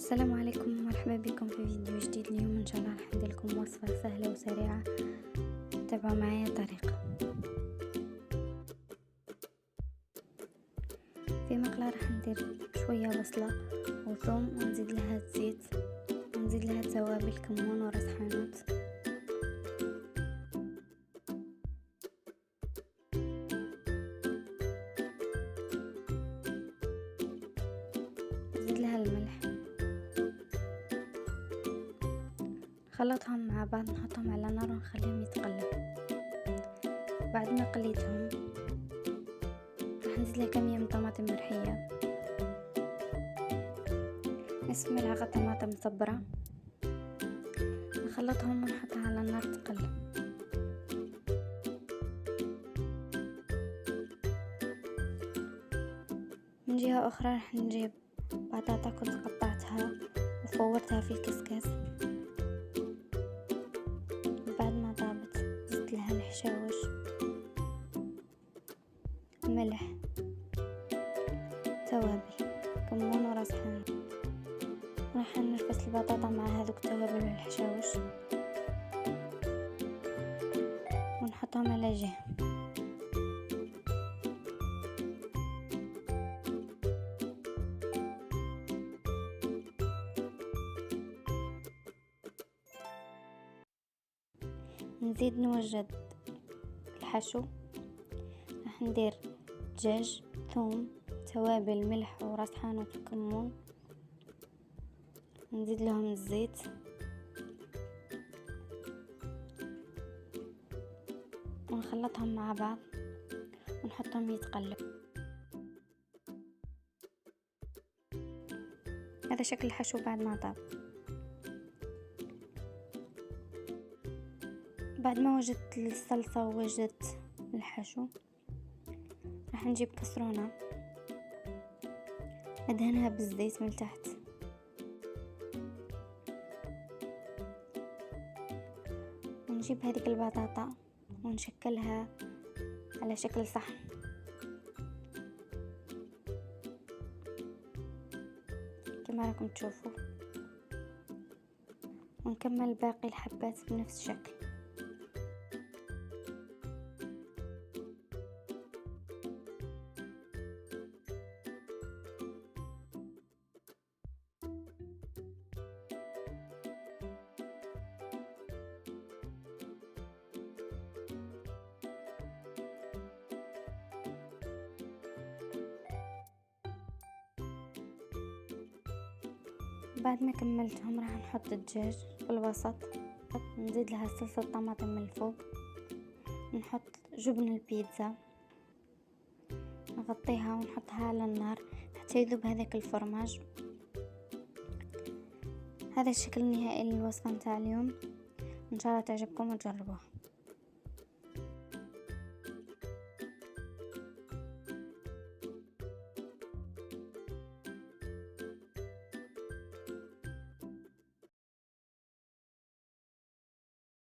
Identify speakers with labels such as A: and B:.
A: السلام عليكم، مرحبا بكم في فيديو جديد. اليوم ان شاء الله راح ندير لكم وصفه سهله وسريعه. تابعوا معايا الطريقه. في مقله راح ندير شويه بصله وثوم، ونزيد لها الزيت، ونزيد لها توابل كمون وراس حانوت. نزيد لها الملح، نخلطهم مع بعض، نحطهم على نار ونخليهم يتقلب. بعد ما قليتهم راح نزيد لها كمية من طماطم مرحية، نصف ملعقة طماطم مصبرة، نخلطهم ونحطها على النار تقلب. من جهة أخرى راح نجيب بطاطا كنت قطعتها وفورتها في الكسكاس. بعد ما طابت زدت لها الحشاوش، ملح، توابل كمون وراس حانوت. راح نرفس البطاطا مع هذوك التوابل والحشاوش ونحطهم على جهة. نزيد نوجد الحشو. راح ندير دجاج، ثوم، توابل، ملح وراس حانوت وكمون. نزيد لهم الزيت، ونخلطهم مع بعض ونحطهم يتقلب. هذا شكل الحشو بعد ما طاب. بعد ما وجدت الصلصة ووجدت الحشو راح نجيب كسرونة ندهنها بالزيت من تحت، ونجيب هذيك البطاطا ونشكلها على شكل صحن. كما راكم تشوفوا، ونكمل باقي الحبات بنفس الشكل. بعد ما كملتهم راح نحط الدجاج في الوسط، نزيد لها صلصة طماطم من الفوق، نحط جبن البيتزا، نغطيها ونحطها على النار حتى يذوب هذاك الفرماج. هذا الشكل النهائي للوصفة متاع اليوم، ان شاء الله تعجبكم وتجربوها.